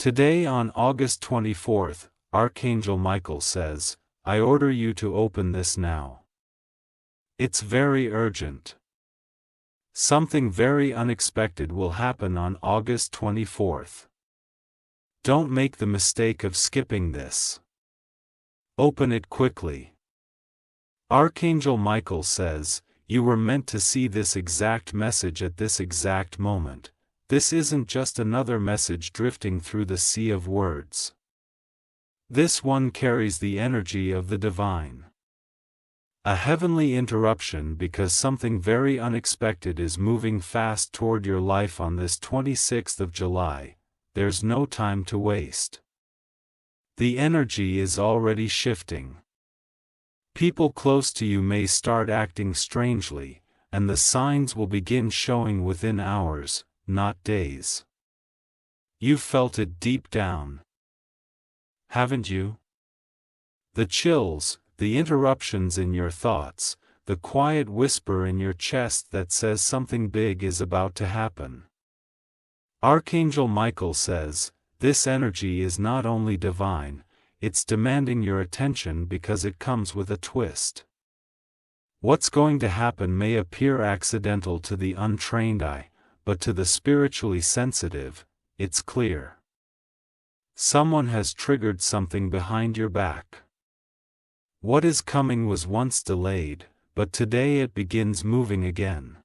Today on August 24th, Archangel Michael says, I order you to open this now. It's very urgent. Something very unexpected will happen on August 24th. Don't make the mistake of skipping this. Open it quickly. Archangel Michael says, you were meant to see this exact message at this exact moment. This isn't just another message drifting through the sea of words. This one carries the energy of the divine. A heavenly interruption because something very unexpected is moving fast toward your life on this 26th of July. There's no time to waste. The energy is already shifting. People close to you may start acting strangely, and the signs will begin showing within hours, not days. You've felt it deep down. Haven't you? The chills, the interruptions in your thoughts, the quiet whisper in your chest that says something big is about to happen. Archangel Michael says, this energy is not only divine, it's demanding your attention because it comes with a twist. What's going to happen may appear accidental to the untrained eye, but to the spiritually sensitive, it's clear. Someone has triggered something behind your back. What is coming was once delayed, but today it begins moving again.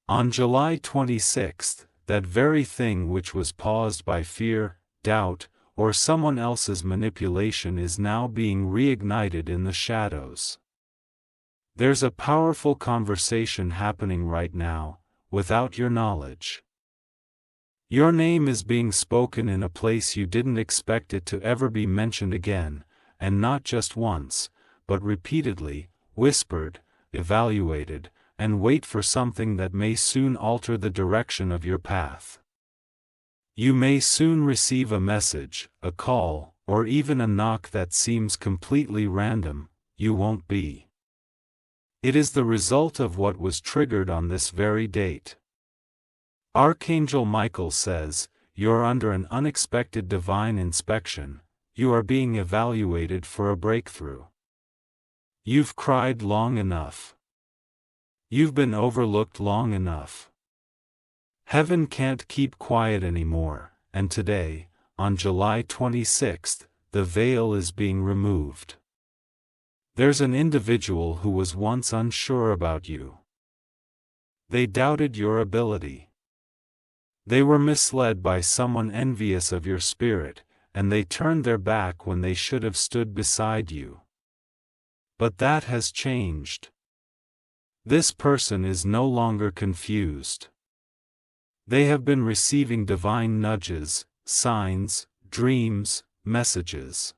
On July 26th, that very thing which was paused by fear, doubt, or someone else's manipulation is now being reignited in the shadows. There's a powerful conversation happening right now, without your knowledge. Your name is being spoken in a place you didn't expect it to ever be mentioned again, and not just once, but repeatedly, whispered, evaluated, and wait for something that may soon alter the direction of your path. You may soon receive a message, a call, or even a knock that seems completely random. You won't be. It is the result of what was triggered on this very date. Archangel Michael says, you're under an unexpected divine inspection, you are being evaluated for a breakthrough. You've cried long enough. You've been overlooked long enough. Heaven can't keep quiet anymore, and today, on July 26th, the veil is being removed. There's an individual who was once unsure about you. They doubted your ability. They were misled by someone envious of your spirit, and they turned their back when they should have stood beside you. But that has changed. This person is no longer confused. They have been receiving divine nudges, signs, dreams, messages.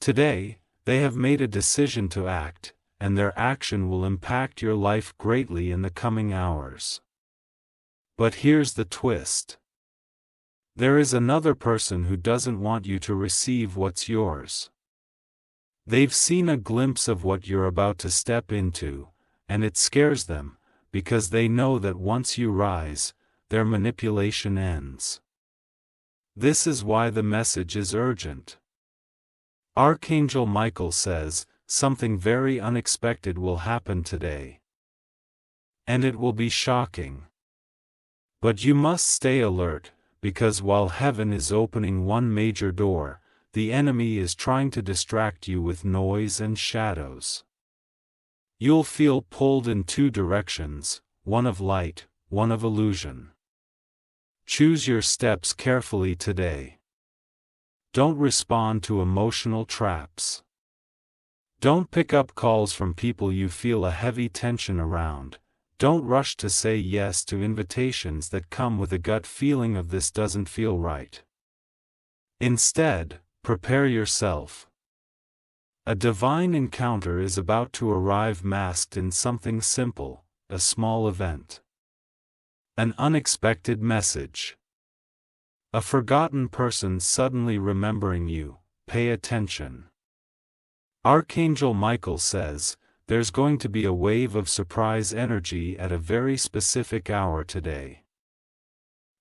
Today, they have made a decision to act, and their action will impact your life greatly in the coming hours. But here's the twist. There is another person who doesn't want you to receive what's yours. They've seen a glimpse of what you're about to step into, and it scares them, because they know that once you rise, their manipulation ends. This is why the message is urgent. Archangel Michael says, something very unexpected will happen today. And it will be shocking. But you must stay alert, because while heaven is opening one major door, the enemy is trying to distract you with noise and shadows. You'll feel pulled in two directions, one of light, one of illusion. Choose your steps carefully today. Don't respond to emotional traps. Don't pick up calls from people you feel a heavy tension around. Don't rush to say yes to invitations that come with a gut feeling of this doesn't feel right. Instead, prepare yourself. A divine encounter is about to arrive masked in something simple, a small event. An unexpected message. A forgotten person suddenly remembering you. Pay attention. Archangel Michael says, there's going to be a wave of surprise energy at a very specific hour today.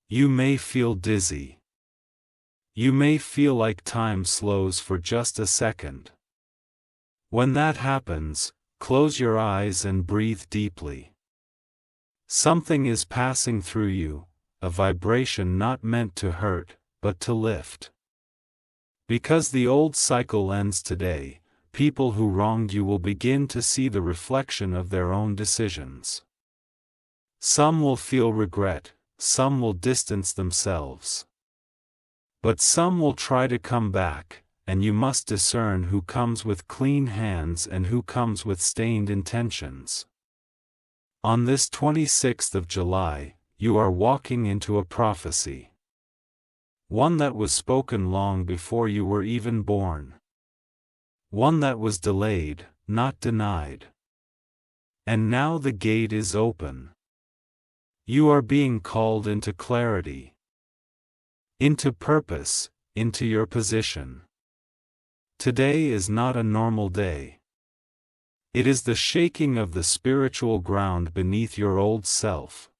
You may feel dizzy. You may feel like time slows for just a second. When that happens, close your eyes and breathe deeply. Something is passing through you, a vibration not meant to hurt, but to lift. Because the old cycle ends today, people who wronged you will begin to see the reflection of their own decisions. Some will feel regret, some will distance themselves. But some will try to come back, and you must discern who comes with clean hands and who comes with stained intentions. On this 26th of July, you are walking into a prophecy. One that was spoken long before you were even born. One that was delayed, not denied. And now the gate is open. You are being called into clarity. Into purpose, into your position. Today is not a normal day. It is the shaking of the spiritual ground beneath your old self.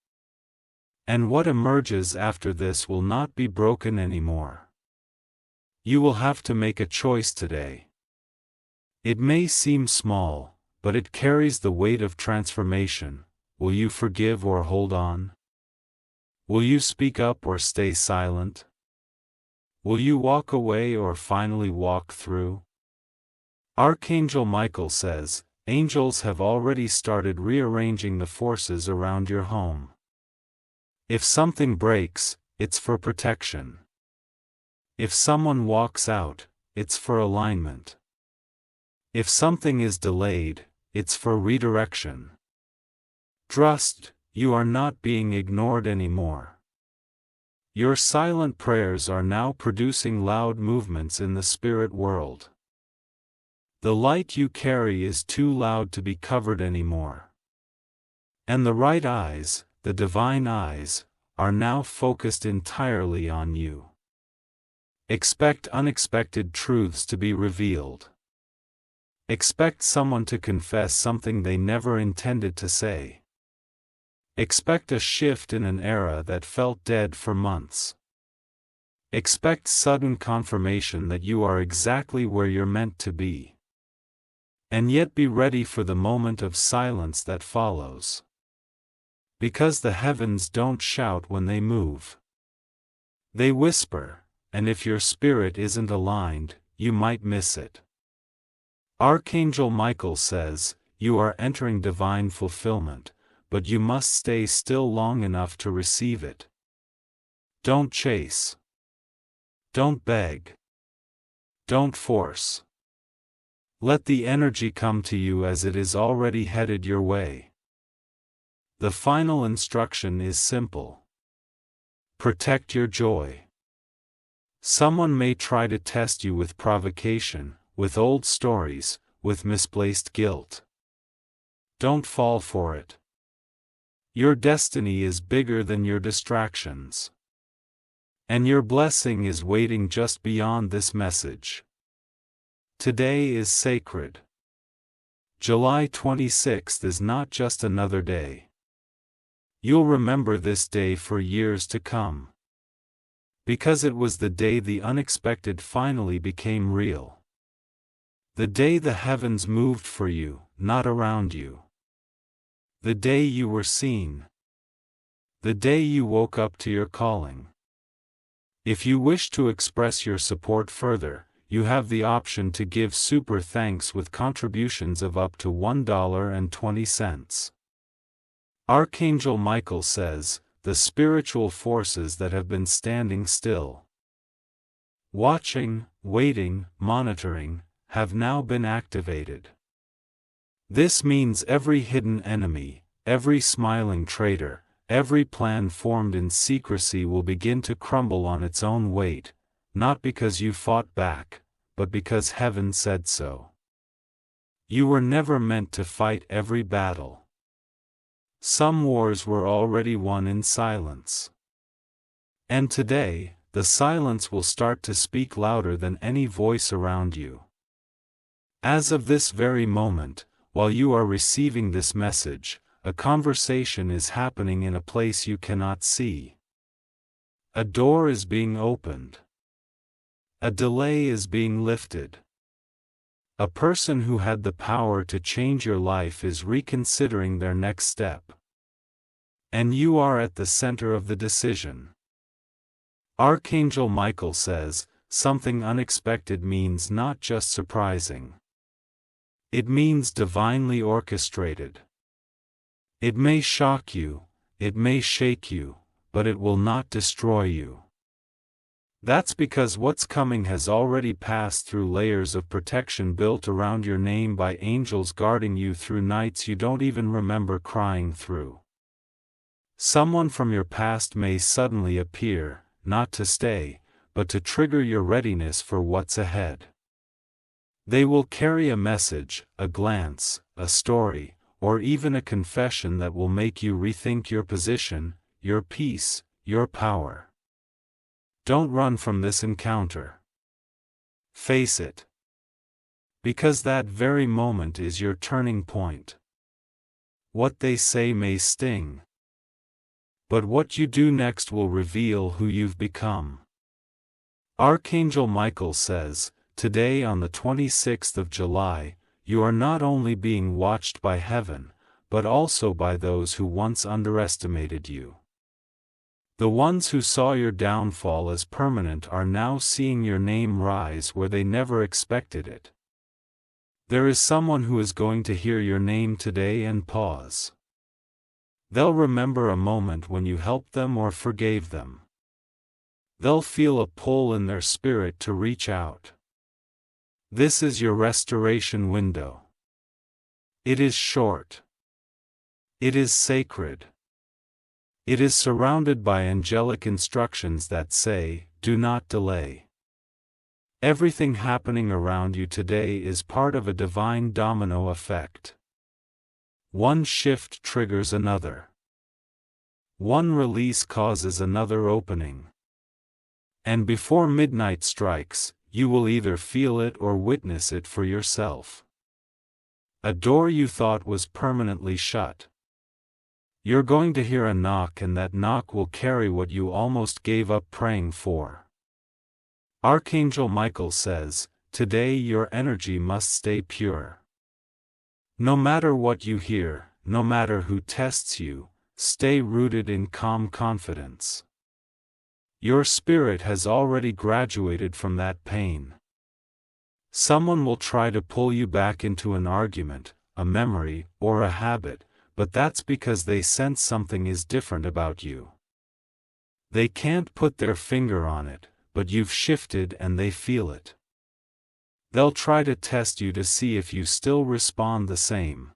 And what emerges after this will not be broken anymore. You will have to make a choice today. It may seem small, but it carries the weight of transformation. Will you forgive or hold on? Will you speak up or stay silent? Will you walk away or finally walk through? Archangel Michael says, angels have already started rearranging the forces around your home. If something breaks, it's for protection. If someone walks out, it's for alignment. If something is delayed, it's for redirection. Trust, you are not being ignored anymore. Your silent prayers are now producing loud movements in the spirit world. The light you carry is too loud to be covered anymore. And the right eyes, the divine eyes, are now focused entirely on you. Expect unexpected truths to be revealed. Expect someone to confess something they never intended to say. Expect a shift in an era that felt dead for months. Expect sudden confirmation that you are exactly where you're meant to be. And yet be ready for the moment of silence that follows. Because the heavens don't shout when they move. They whisper, and if your spirit isn't aligned, you might miss it. Archangel Michael says, you are entering divine fulfillment, but you must stay still long enough to receive it. Don't chase. Don't beg. Don't force. Let the energy come to you as it is already headed your way. The final instruction is simple. Protect your joy. Someone may try to test you with provocation, with old stories, with misplaced guilt. Don't fall for it. Your destiny is bigger than your distractions. And your blessing is waiting just beyond this message. Today is sacred. July 26th is not just another day. You'll remember this day for years to come. Because it was the day the unexpected finally became real. The day the heavens moved for you, not around you. The day you were seen. The day you woke up to your calling. If you wish to express your support further, you have the option to give super thanks with contributions of up to $1.20. Archangel Michael says, the spiritual forces that have been standing still, watching, waiting, monitoring, have now been activated. This means every hidden enemy, every smiling traitor, every plan formed in secrecy will begin to crumble on its own weight, not because you fought back, but because heaven said so. You were never meant to fight every battle. Some wars were already won in silence. And today, the silence will start to speak louder than any voice around you. As of this very moment, while you are receiving this message, a conversation is happening in a place you cannot see. A door is being opened. A delay is being lifted. A person who had the power to change your life is reconsidering their next step. And you are at the center of the decision. Archangel Michael says, something unexpected means not just surprising. It means divinely orchestrated. It may shock you, it may shake you, but it will not destroy you. That's because what's coming has already passed through layers of protection built around your name by angels guarding you through nights you don't even remember crying through. Someone from your past may suddenly appear, not to stay, but to trigger your readiness for what's ahead. They will carry a message, a glance, a story, or even a confession that will make you rethink your position, your peace, your power. Don't run from this encounter. Face it. Because that very moment is your turning point. What they say may sting, but what you do next will reveal who you've become. Archangel Michael says, today on the 26th of July, you are not only being watched by heaven, but also by those who once underestimated you. The ones who saw your downfall as permanent are now seeing your name rise where they never expected it. There is someone who is going to hear your name today and pause. They'll remember a moment when you helped them or forgave them. They'll feel a pull in their spirit to reach out. This is your restoration window. It is short. It is sacred. It is surrounded by angelic instructions that say, do not delay. Everything happening around you today is part of a divine domino effect. One shift triggers another. One release causes another opening. And before midnight strikes, you will either feel it or witness it for yourself. A door you thought was permanently shut. You're going to hear a knock, and that knock will carry what you almost gave up praying for. Archangel Michael says, today your energy must stay pure. No matter what you hear, no matter who tests you, stay rooted in calm confidence. Your spirit has already graduated from that pain. Someone will try to pull you back into an argument, a memory, or a habit, but that's because they sense something is different about you. They can't put their finger on it, but you've shifted and they feel it. They'll try to test you to see if you still respond the same.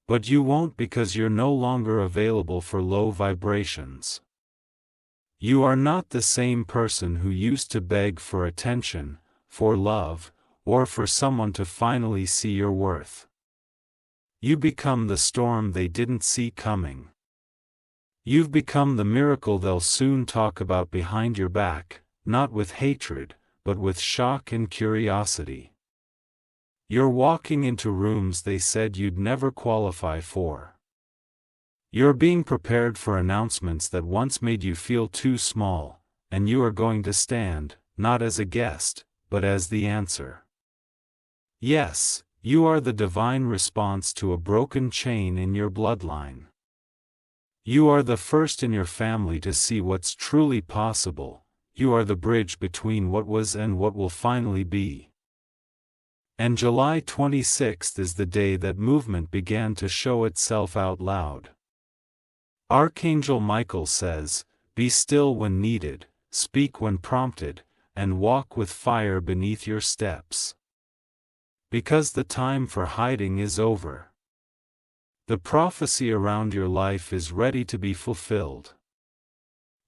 But you won't, because you're no longer available for low vibrations. You are not the same person who used to beg for attention, for love, or for someone to finally see your worth. You become the storm they didn't see coming. You've become the miracle they'll soon talk about behind your back, not with hatred, but with shock and curiosity. You're walking into rooms they said you'd never qualify for. You're being prepared for announcements that once made you feel too small, and you are going to stand, not as a guest, but as the answer. Yes, you are the divine response to a broken chain in your bloodline. You are the first in your family to see what's truly possible. You are the bridge between what was and what will finally be. And July 26th is the day that movement began to show itself out loud. Archangel Michael says, be still when needed, speak when prompted, and walk with fire beneath your steps. Because the time for hiding is over. The prophecy around your life is ready to be fulfilled.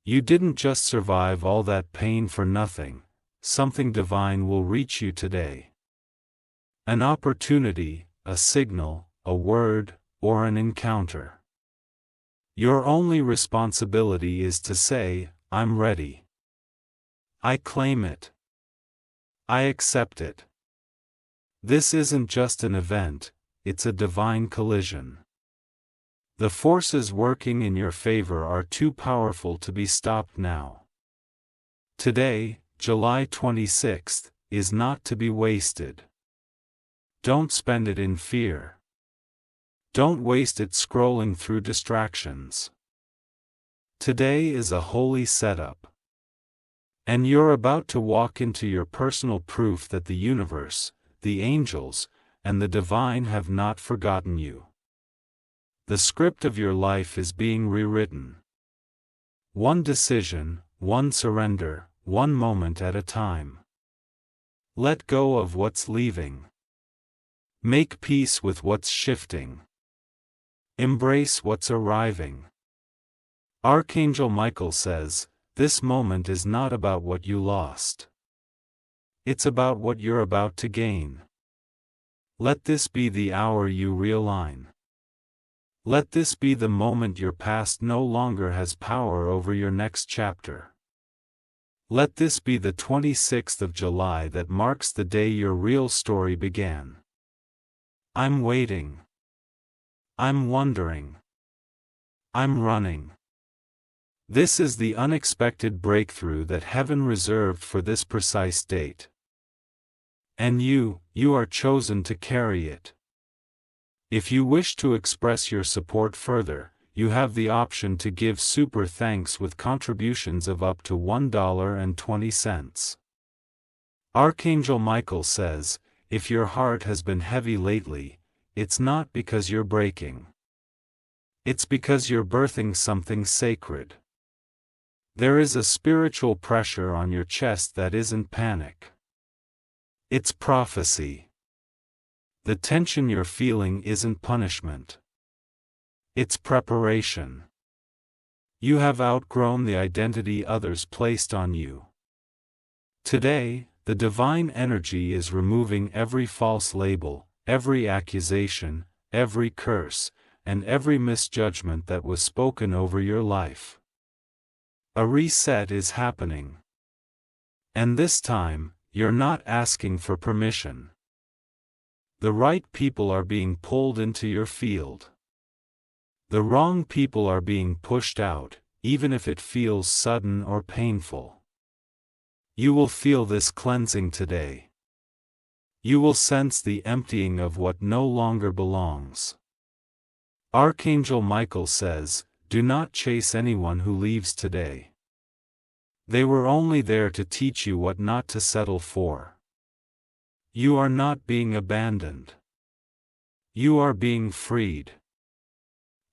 You didn't just survive all that pain for nothing. Something divine will reach you today. An opportunity, a signal, a word, or an encounter. Your only responsibility is to say, I'm ready. I claim it. I accept it. This isn't just an event, it's a divine collision. The forces working in your favor are too powerful to be stopped now. Today, July 26th, is not to be wasted. Don't spend it in fear. Don't waste it scrolling through distractions. Today is a holy setup. And you're about to walk into your personal proof that the universe, the angels, and the divine have not forgotten you. The script of your life is being rewritten. One decision, one surrender, one moment at a time. Let go of what's leaving. Make peace with what's shifting. Embrace what's arriving. Archangel Michael says, this moment is not about what you lost. It's about what you're about to gain. Let this be the hour you realign. Let this be the moment your past no longer has power over your next chapter. Let this be the 26th of July that marks the day your real story began. I'm waiting. I'm wondering. I'm running. This is the unexpected breakthrough that heaven reserved for this precise date. And you are chosen to carry it. If you wish to express your support further, you have the option to give super thanks with contributions of up to $1.20. Archangel Michael says, if your heart has been heavy lately, it's not because you're breaking. It's because you're birthing something sacred. There is a spiritual pressure on your chest that isn't panic. It's prophecy. The tension you're feeling isn't punishment. It's preparation. You have outgrown the identity others placed on you. Today, the divine energy is removing every false label, every accusation, every curse, and every misjudgment that was spoken over your life. A reset is happening. And this time, you're not asking for permission. The right people are being pulled into your field. The wrong people are being pushed out, even if it feels sudden or painful. You will feel this cleansing today. You will sense the emptying of what no longer belongs. Archangel Michael says, do not chase anyone who leaves today. They were only there to teach you what not to settle for. You are not being abandoned. You are being freed.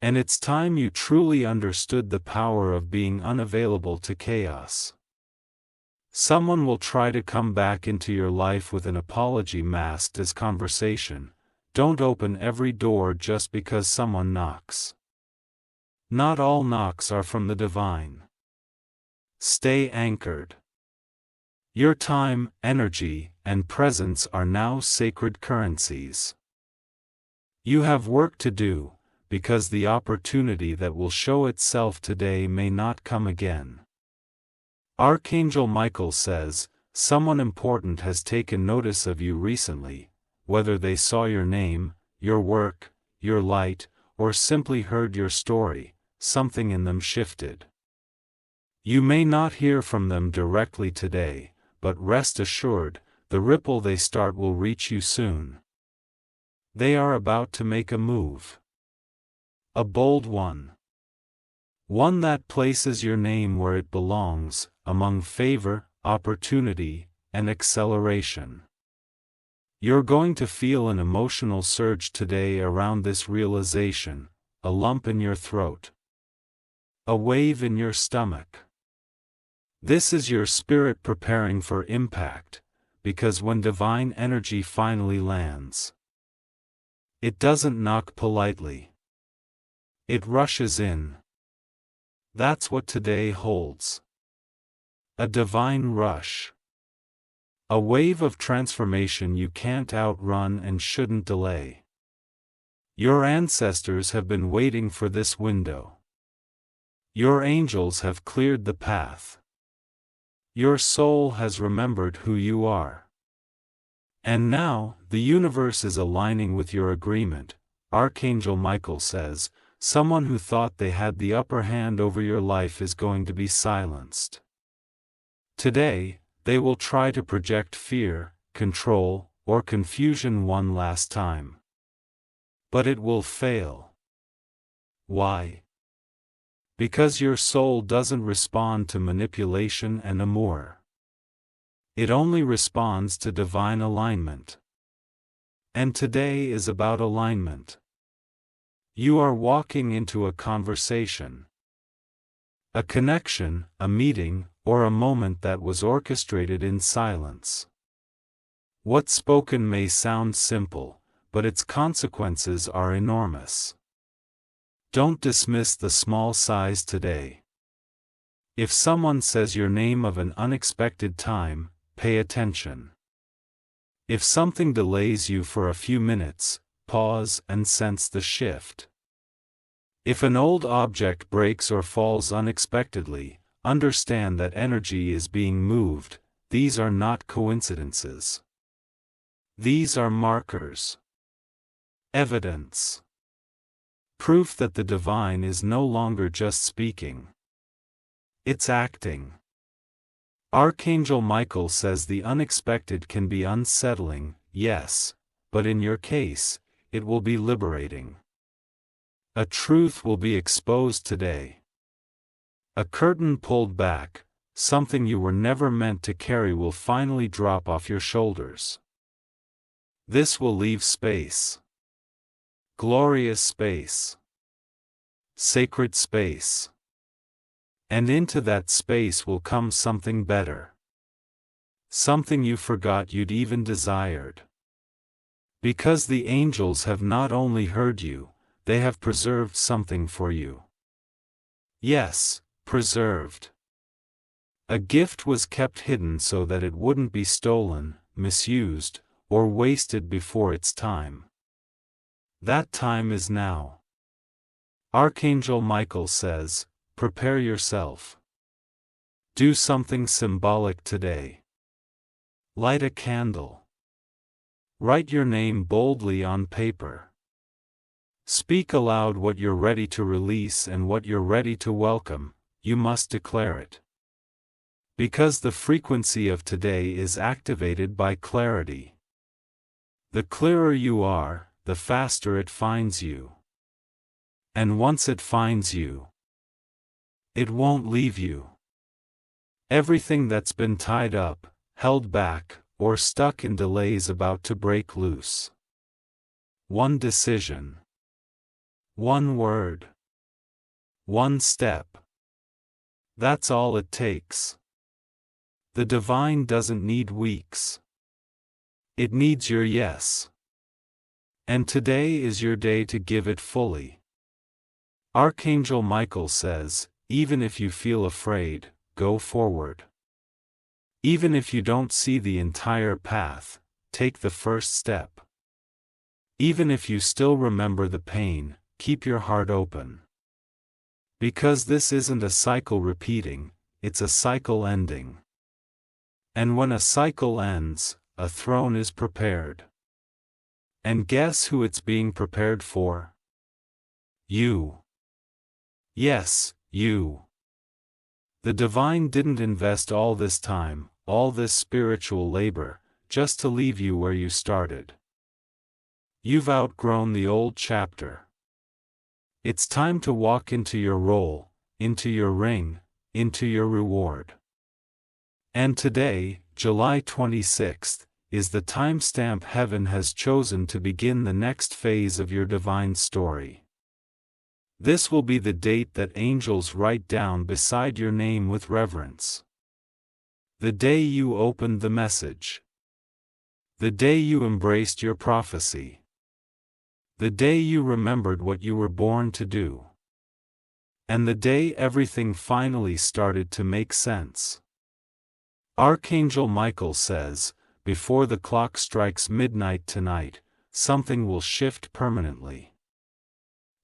And it's time you truly understood the power of being unavailable to chaos. Someone will try to come back into your life with an apology masked as conversation. Don't open every door just because someone knocks. Not all knocks are from the divine. Stay anchored. Your time, energy, and presence are now sacred currencies. You have work to do, because the opportunity that will show itself today may not come again. Archangel Michael says, someone important has taken notice of you recently, whether they saw your name, your work, your light, or simply heard your story, something in them shifted. You may not hear from them directly today, but rest assured, the ripple they start will reach you soon. They are about to make a move. A bold one. One that places your name where it belongs, among favor, opportunity, and acceleration. You're going to feel an emotional surge today around this realization, a lump in your throat. A wave in your stomach. This is your spirit preparing for impact, because when divine energy finally lands, it doesn't knock politely. It rushes in. That's what today holds. A divine rush. A wave of transformation you can't outrun and shouldn't delay. Your ancestors have been waiting for this window. Your angels have cleared the path. Your soul has remembered who you are. And now, the universe is aligning with your agreement. Archangel Michael says, someone who thought they had the upper hand over your life is going to be silenced. Today, They will try to project fear, control, or confusion one last time. But it will fail. Why? Because your soul doesn't respond to manipulation and amour. It only responds to divine alignment. And today is about alignment. You are walking into a conversation, a connection, a meeting, or a moment that was orchestrated in silence. What's spoken may sound simple, but its consequences are enormous. Don't dismiss the small size today. If someone says your name of an unexpected time, pay attention. If something delays you for a few minutes, pause and sense the shift. If an old object breaks or falls unexpectedly, understand that energy is being moved. These are not coincidences. These are markers. Evidence. Proof that the divine is no longer just speaking. It's acting. Archangel Michael says the unexpected can be unsettling, yes, but in your case, it will be liberating. A truth will be exposed today. A curtain pulled back, something you were never meant to carry will finally drop off your shoulders. This will leave space. Glorious space. Sacred space. And into that space will come something better. Something you forgot you'd even desired. Because the angels have not only heard you, they have preserved something for you. Yes, preserved. A gift was kept hidden so that it wouldn't be stolen, misused, or wasted before its time. That time is now. Archangel Michael says, prepare yourself. Do something symbolic today. Light a candle. Write your name boldly on paper. Speak aloud what you're ready to release and what you're ready to welcome. You must declare it. Because the frequency of today is activated by clarity. The clearer you are, the faster it finds you. And once it finds you, it won't leave you. Everything that's been tied up, held back, or stuck in delays about to break loose. One decision. One word. One step. That's all it takes. The divine doesn't need weeks. It needs your yes. And today is your day to give it fully. Archangel Michael says, even if you feel afraid, go forward. Even if you don't see the entire path, take the first step. Even if you still remember the pain, keep your heart open. Because this isn't a cycle repeating, it's a cycle ending. And when a cycle ends, a throne is prepared. And guess who it's being prepared for? You. Yes, you. The divine didn't invest all this time, all this spiritual labor, just to leave you where you started. You've outgrown the old chapter. It's time to walk into your role, into your ring, into your reward. And today, July 26th, is the timestamp heaven has chosen to begin the next phase of your divine story. This will be the date that angels write down beside your name with reverence. The day you opened the message. The day you embraced your prophecy. The day you remembered what you were born to do. And the day everything finally started to make sense. Archangel Michael says, before the clock strikes midnight tonight, something will shift permanently.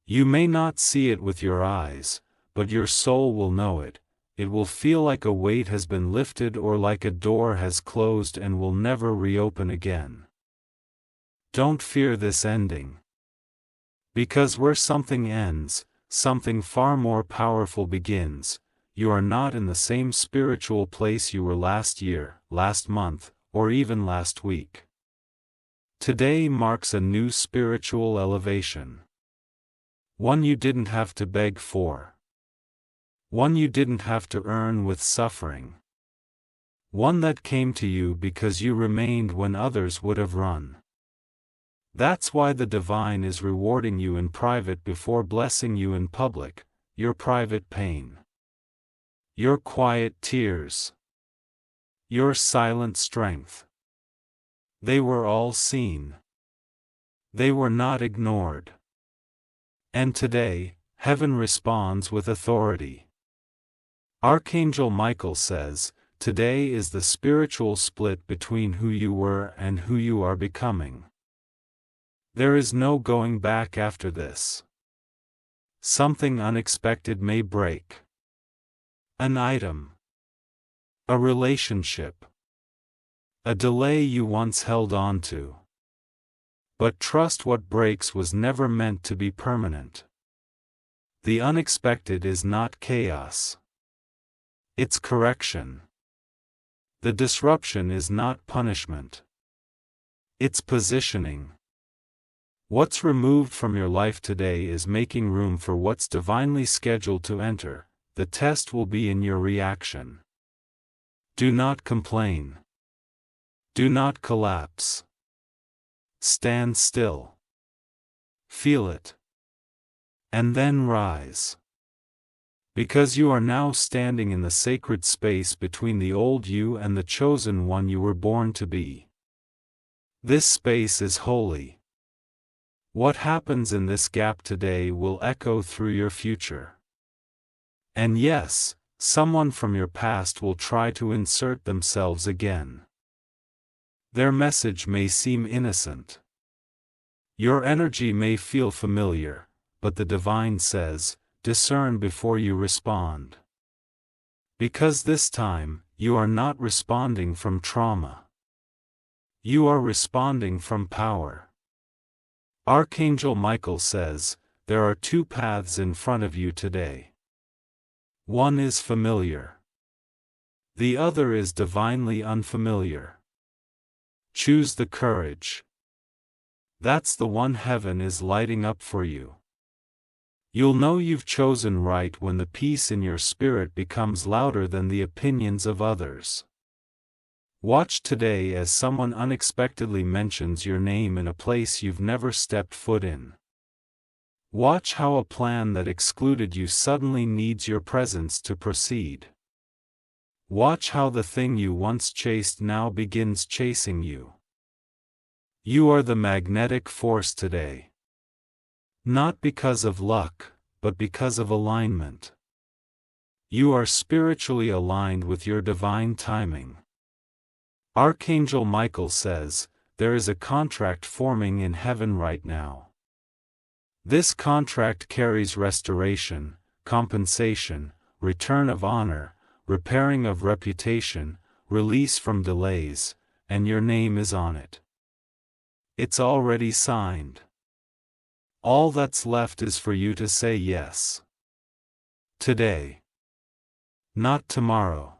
You may not see it with your eyes, but your soul will know it. It will feel like a weight has been lifted or like a door has closed and will never reopen again. Don't fear this ending. Because where something ends, something far more powerful begins. you are not in the same spiritual place you were last year, last month, or even last week. Today marks a new spiritual elevation. One you didn't have to beg for. One you didn't have to earn with suffering. One that came to you because you remained when others would have run. That's why the divine is rewarding you in private before blessing you in public, your private pain. Your quiet tears. Your silent strength. They were all seen. They were not ignored. And today, heaven responds with authority. Archangel Michael says, today is the spiritual split between who you were and who you are becoming. There is no going back after this. Something unexpected may break. An item. A relationship. A delay you once held on to. But trust what breaks was never meant to be permanent. The unexpected is not chaos. It's correction. The disruption is not punishment. It's positioning. What's removed from your life today is making room for what's divinely scheduled to enter. The test will be in your reaction. Do not complain. Do not collapse. Stand still. Feel it. And then rise. Because you are now standing in the sacred space between the old you and the chosen one you were born to be. This space is holy. What happens in this gap today will echo through your future. And yes, someone from your past will try to insert themselves again. Their message may seem innocent. Your energy may feel familiar, but the divine says, discern before you respond. Because this time, you are not responding from trauma. You are responding from power. Archangel Michael says, there are two paths in front of you today. One is familiar. The other is divinely unfamiliar. Choose the courage. That's the one heaven is lighting up for you. You'll know you've chosen right when the peace in your spirit becomes louder than the opinions of others. Watch today as someone unexpectedly mentions your name in a place you've never stepped foot in. Watch how a plan that excluded you suddenly needs your presence to proceed. Watch how the thing you once chased now begins chasing you. You are the magnetic force today. Not because of luck, but because of alignment. You are spiritually aligned with your divine timing. Archangel Michael says, there is a contract forming in heaven right now. This contract carries restoration, compensation, return of honor, repairing of reputation, release from delays, and your name is on it. It's already signed. All that's left is for you to say yes. Today. Not tomorrow.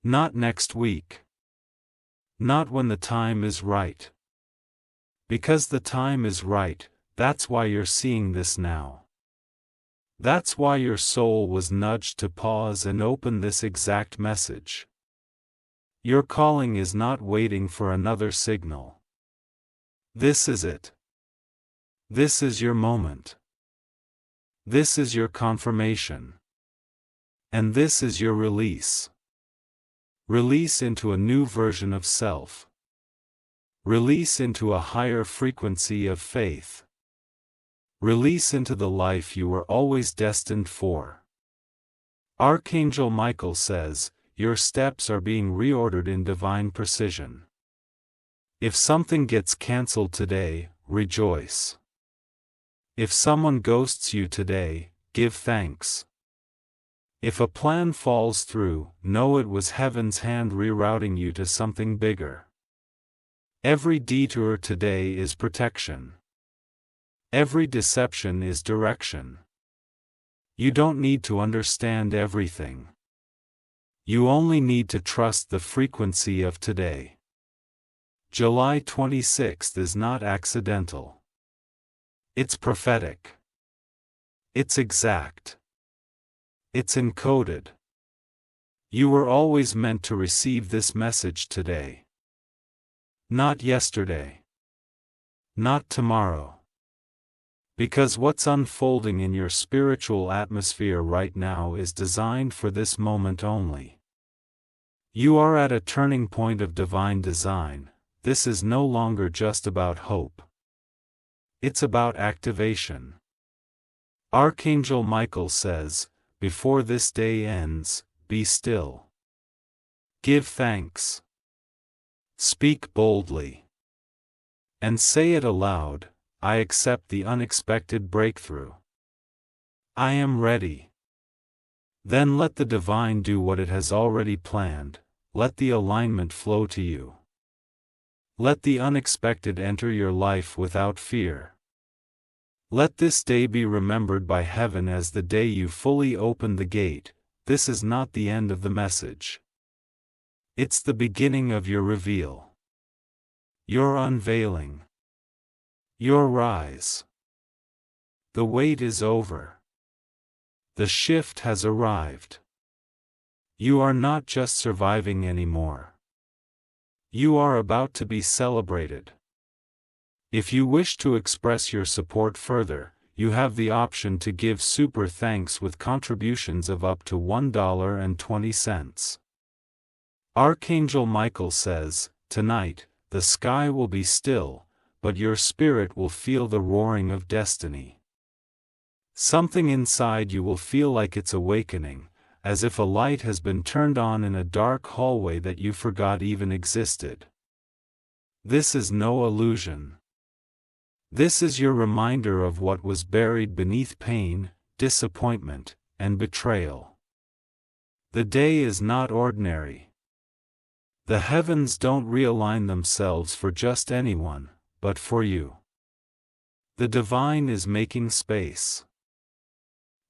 Not next week. Not when the time is right. Because the time is right, that's why you're seeing this now. That's why your soul was nudged to pause and open this exact message. Your calling is not waiting for another signal. This is it. This is your moment. This is your confirmation. And this is your release. Release into a new version of self. Release into a higher frequency of faith. Release into the life you were always destined for. Archangel Michael says, your steps are being reordered in divine precision. If something gets cancelled today, rejoice. If someone ghosts you today, give thanks. If a plan falls through, know it was heaven's hand rerouting you to something bigger. Every detour today is protection. Every deception is direction. You don't need to understand everything. You only need to trust the frequency of today. July 26th is not accidental. It's prophetic. It's exact. It's encoded. You were always meant to receive this message today. Not yesterday. Not tomorrow. Because what's unfolding in your spiritual atmosphere right now is designed for this moment only. You are at a turning point of divine design. This is no longer just about hope. It's about activation. Archangel Michael says, before this day ends, be still. Give thanks. Speak boldly. And say it aloud, I accept the unexpected breakthrough. I am ready. Then let the divine do what it has already planned. Let the alignment flow to you. Let the unexpected enter your life without fear. Let this day be remembered by heaven as the day you fully opened the gate. This is not the end of the message. It's the beginning of your reveal. Your unveiling. Your rise. The wait is over. The shift has arrived. You are not just surviving anymore. You are about to be celebrated. If you wish to express your support further, you have the option to give super thanks with contributions of up to $1.20. Archangel Michael says, tonight, the sky will be still, but your spirit will feel the roaring of destiny. Something inside you will feel like it's awakening, as if a light has been turned on in a dark hallway that you forgot even existed. This is no illusion. This is your reminder of what was buried beneath pain, disappointment, and betrayal. The day is not ordinary. The heavens don't realign themselves for just anyone, but for you. The divine is making space.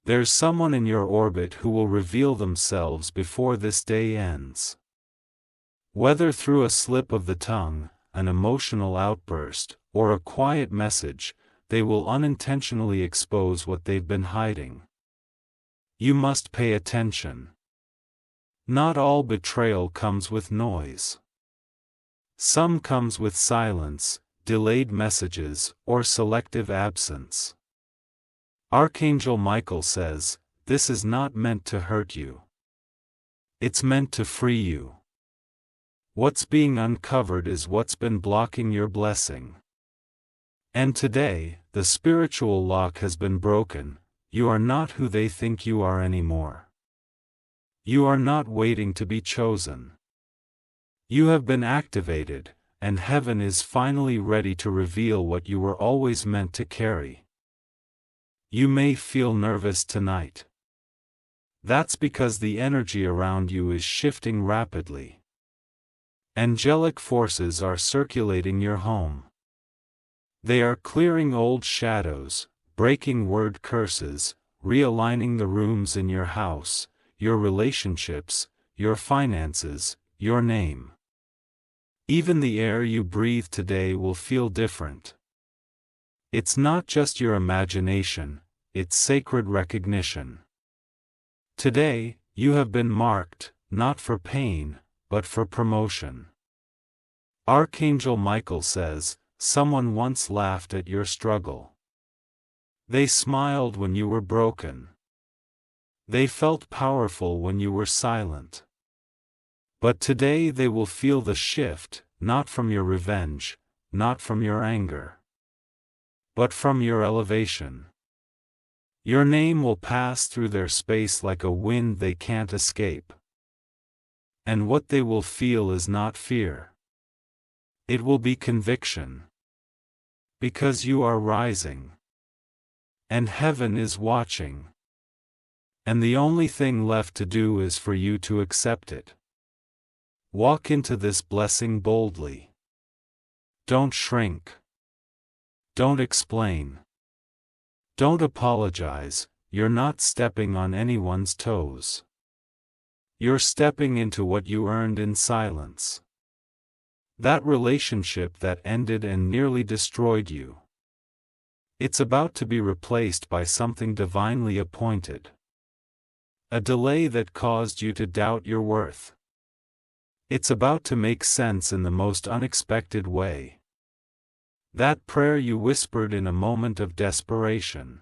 There's someone in your orbit who will reveal themselves before this day ends. Whether through a slip of the tongue, an emotional outburst, or a quiet message, they will unintentionally expose what they've been hiding. You must pay attention. Not all betrayal comes with noise. Some comes with silence, delayed messages, or selective absence. Archangel Michael says, this is not meant to hurt you. It's meant to free you. What's being uncovered is what's been blocking your blessing. And today, the spiritual lock has been broken. You are not who they think you are anymore. You are not waiting to be chosen. You have been activated, and heaven is finally ready to reveal what you were always meant to carry. You may feel nervous tonight. That's because the energy around you is shifting rapidly. Angelic forces are circulating your home. They are clearing old shadows, breaking word curses, realigning the rooms in your house, your relationships, your finances, your name. Even the air you breathe today will feel different. It's not just your imagination, it's sacred recognition. Today, you have been marked, not for pain, but for promotion. Archangel Michael says, someone once laughed at your struggle. They smiled when you were broken. They felt powerful when you were silent. But today they will feel the shift, not from your revenge, not from your anger, but from your elevation. Your name will pass through their space like a wind they can't escape. And what they will feel is not fear. It will be conviction. Because you are rising. And heaven is watching. And the only thing left to do is for you to accept it. Walk into this blessing boldly. Don't shrink. Don't explain. Don't apologize, you're not stepping on anyone's toes. You're stepping into what you earned in silence. That relationship that ended and nearly destroyed you. It's about to be replaced by something divinely appointed. A delay that caused you to doubt your worth. It's about to make sense in the most unexpected way. That prayer you whispered in a moment of desperation.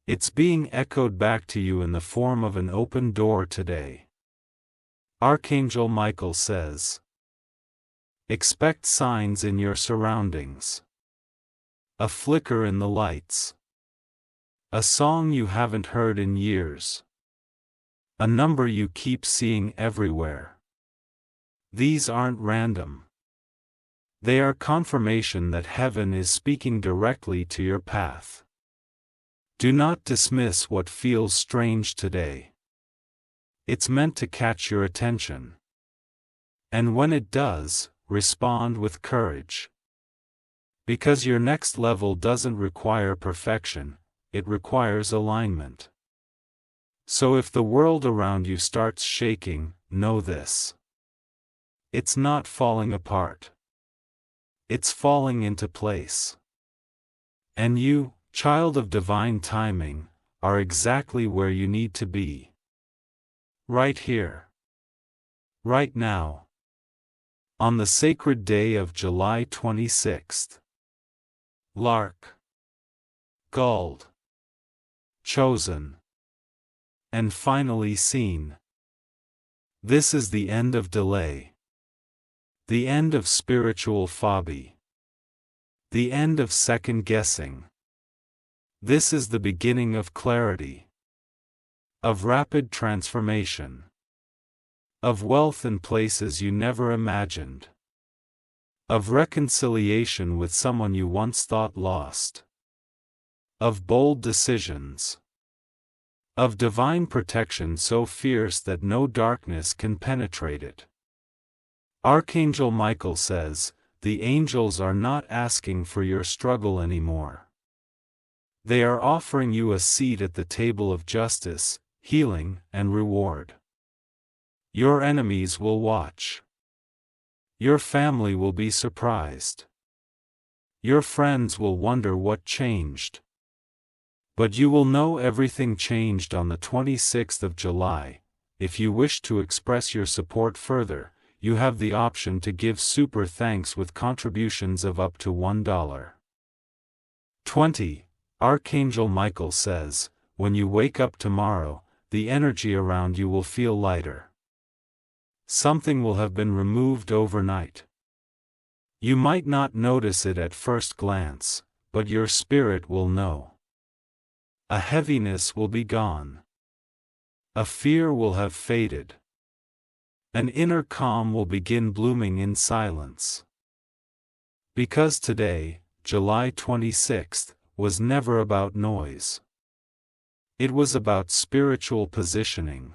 It's being echoed back to you in the form of an open door today. Archangel Michael says, expect signs in your surroundings. A flicker in the lights. A song you haven't heard in years. A number you keep seeing everywhere. These aren't random. They are confirmation that heaven is speaking directly to your path. Do not dismiss what feels strange today. It's meant to catch your attention. And when it does, respond with courage. Because your next level doesn't require perfection, it requires alignment. So if the world around you starts shaking, know this. It's not falling apart. It's falling into place. And you, child of divine timing, are exactly where you need to be. Right here. Right now. On the sacred day of July 26th. Lark. Gulled. Chosen. And finally seen. This is the end of delay. The end of spiritual phobia. The end of second guessing. This is the beginning of clarity. Of rapid transformation. Of wealth in places you never imagined. Of reconciliation with someone you once thought lost. Of bold decisions. Of divine protection so fierce that no darkness can penetrate it. Archangel Michael says, the angels are not asking for your struggle anymore. They are offering you a seat at the table of justice, healing, and reward. Your enemies will watch. Your family will be surprised. Your friends will wonder what changed. But you will know everything changed on the 26th of July. If you wish to express your support further, you have the option to give super thanks with contributions of up to $1. 20. Archangel Michael says, when you wake up tomorrow, the energy around you will feel lighter. Something will have been removed overnight. You might not notice it at first glance, but your spirit will know. A heaviness will be gone. A fear will have faded. An inner calm will begin blooming in silence. Because today, July 26th, was never about noise. It was about spiritual positioning.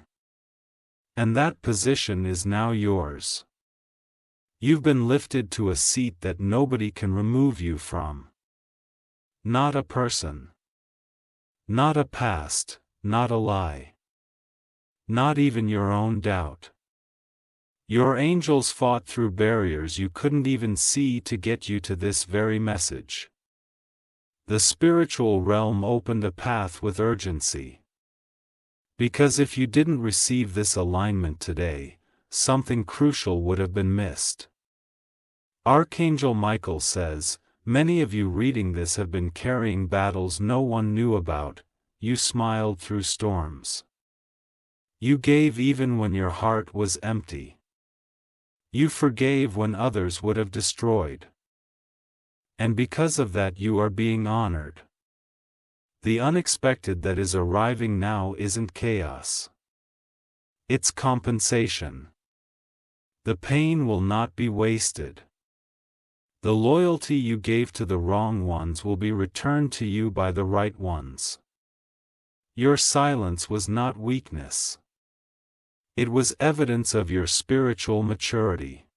And that position is now yours. You've been lifted to a seat that nobody can remove you from. Not a person. Not a past, not a lie. Not even your own doubt. Your angels fought through barriers you couldn't even see to get you to this very message. The spiritual realm opened a path with urgency. Because if you didn't receive this alignment today, something crucial would have been missed. Archangel Michael says, many of you reading this have been carrying battles no one knew about. You smiled through storms. You gave even when your heart was empty. You forgave when others would have destroyed. And because of that you are being honored. The unexpected that is arriving now isn't chaos. It's compensation. The pain will not be wasted. The loyalty you gave to the wrong ones will be returned to you by the right ones. Your silence was not weakness. It was evidence of your spiritual maturity.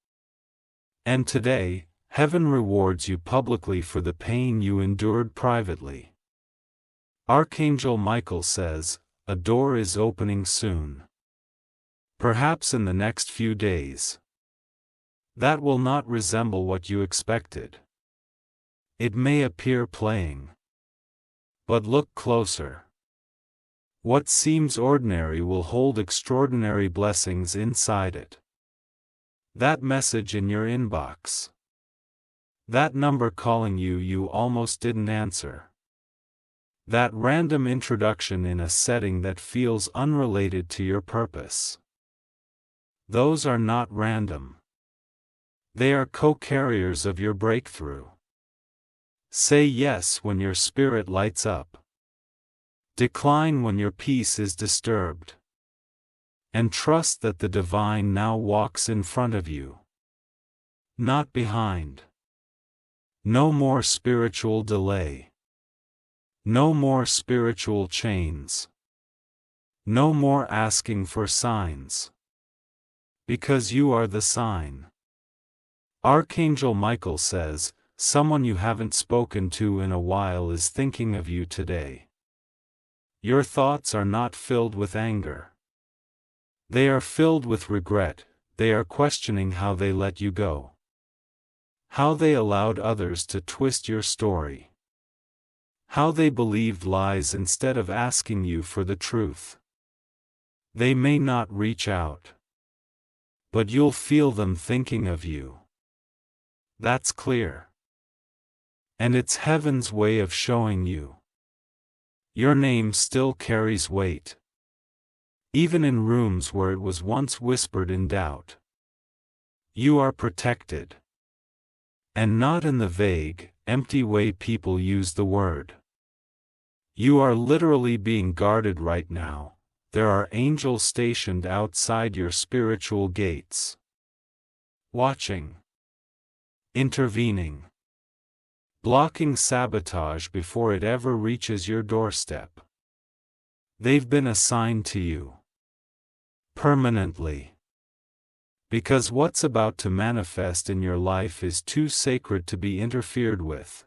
And today, heaven rewards you publicly for the pain you endured privately. Archangel Michael says, a door is opening soon. Perhaps in the next few days. That will not resemble what you expected. It may appear playing. But look closer. What seems ordinary will hold extraordinary blessings inside it. That message in your inbox. That number calling you almost didn't answer. That random introduction in a setting that feels unrelated to your purpose. Those are not random. They are co-carriers of your breakthrough. Say yes when your spirit lights up. Decline when your peace is disturbed. And trust that the divine now walks in front of you, not behind. No more spiritual delay. No more spiritual chains. No more asking for signs. Because you are the sign. Archangel Michael says, someone you haven't spoken to in a while is thinking of you today. Your thoughts are not filled with anger. They are filled with regret. They are questioning how they let you go. How they allowed others to twist your story. How they believed lies instead of asking you for the truth. They may not reach out. But you'll feel them thinking of you. That's clear. And it's heaven's way of showing you. Your name still carries weight. Even in rooms where it was once whispered in doubt. You are protected. And not in the vague, empty way people use the word. You are literally being guarded right now. There are angels stationed outside your spiritual gates. Watching. Intervening. Blocking sabotage before it ever reaches your doorstep. They've been assigned to you. Permanently. Because what's about to manifest in your life is too sacred to be interfered with.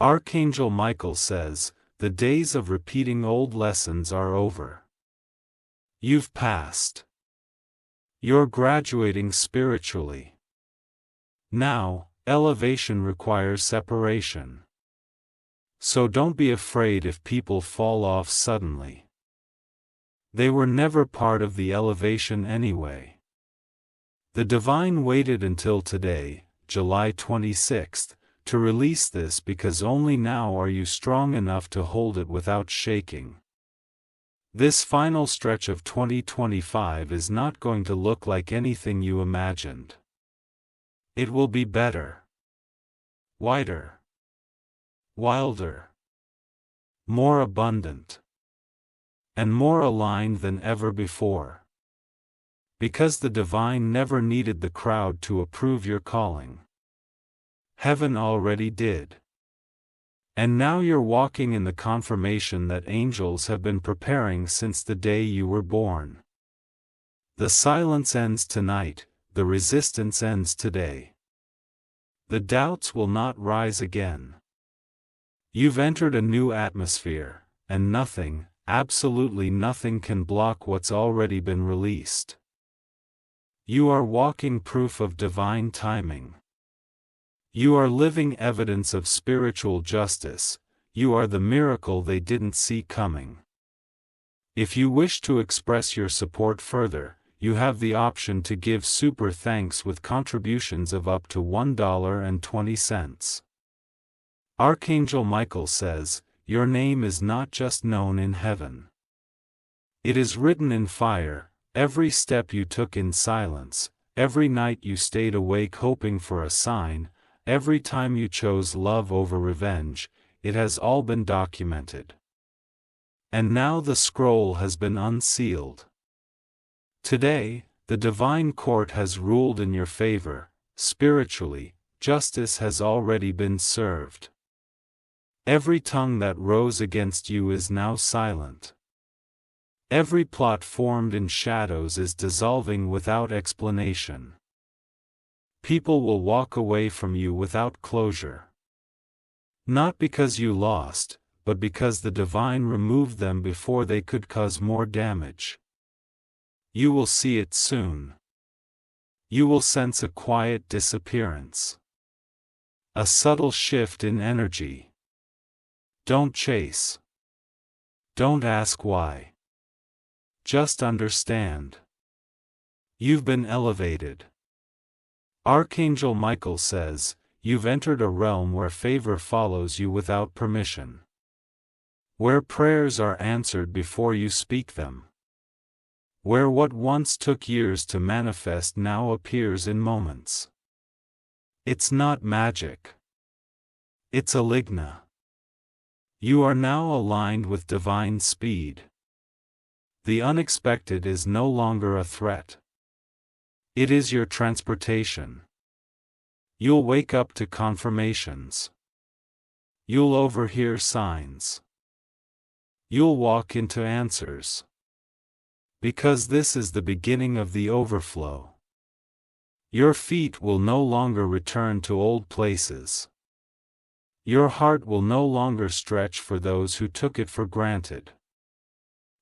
Archangel Michael says, the days of repeating old lessons are over. You've passed. You're graduating spiritually. Now, elevation requires separation. So don't be afraid if people fall off suddenly. They were never part of the elevation anyway. The divine waited until today, July 26th, to release this because only now are you strong enough to hold it without shaking. This final stretch of 2025 is not going to look like anything you imagined. It will be better. Wider. Wilder. More abundant. And more aligned than ever before. Because the divine never needed the crowd to approve your calling. Heaven already did. And now you're walking in the confirmation that angels have been preparing since the day you were born. The silence ends tonight, the resistance ends today. The doubts will not rise again. You've entered a new atmosphere, and nothing, absolutely nothing can block what's already been released. You are walking proof of divine timing. You are living evidence of spiritual justice. You are the miracle they didn't see coming. If you wish to express your support further, you have the option to give super thanks with contributions of up to $1.20. Archangel Michael says, your name is not just known in heaven. It is written in fire. Every step you took in silence, every night you stayed awake hoping for a sign, every time you chose love over revenge, it has all been documented. And now the scroll has been unsealed. Today, the divine court has ruled in your favor. Spiritually, justice has already been served. Every tongue that rose against you is now silent. Every plot formed in shadows is dissolving without explanation. People will walk away from you without closure. Not because you lost, but because the divine removed them before they could cause more damage. You will see it soon. You will sense a quiet disappearance. A subtle shift in energy. Don't chase. Don't ask why. Just understand. You've been elevated. Archangel Michael says, you've entered a realm where favor follows you without permission. Where prayers are answered before you speak them. Where what once took years to manifest now appears in moments. It's not magic. It's a ligna. You are now aligned with divine speed. The unexpected is no longer a threat. It is your transportation. You'll wake up to confirmations. You'll overhear signs. You'll walk into answers. Because this is the beginning of the overflow. Your feet will no longer return to old places. Your heart will no longer stretch for those who took it for granted.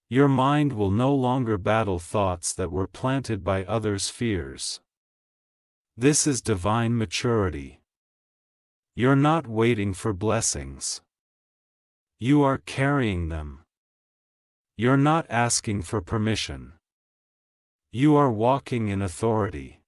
Your mind will no longer battle thoughts that were planted by others' fears. This is divine maturity. You're not waiting for blessings. You are carrying them. You're not asking for permission. You are walking in authority.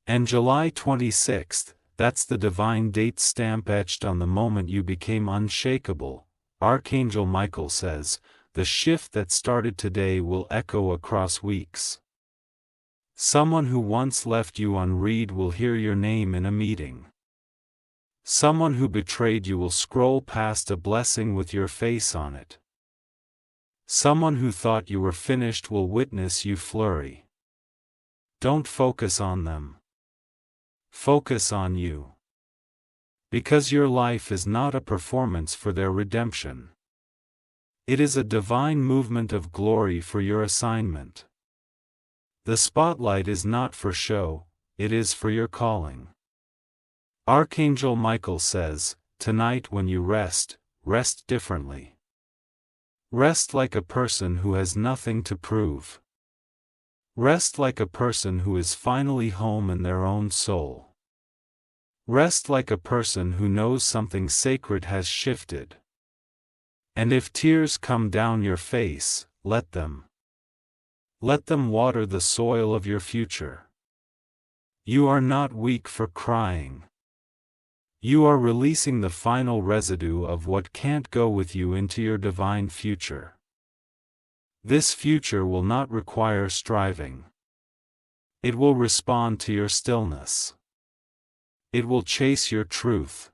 And July 26th, that's the divine date stamp etched on the moment you became unshakable. Archangel Michael says, the shift that started today will echo across weeks. Someone who once left you unread will hear your name in a meeting. Someone who betrayed you will scroll past a blessing with your face on it. Someone who thought you were finished will witness you flurry. Don't focus on them. Focus on you. Because your life is not a performance for their redemption. It is a divine movement of glory for your assignment. The spotlight is not for show, it is for your calling. Archangel Michael says, tonight when you rest, rest differently. Rest like a person who has nothing to prove. Rest like a person who is finally home in their own soul. Rest like a person who knows something sacred has shifted. And if tears come down your face, let them. Let them water the soil of your future. You are not weak for crying. You are releasing the final residue of what can't go with you into your divine future. This future will not require striving. It will respond to your stillness. It will chase your truth.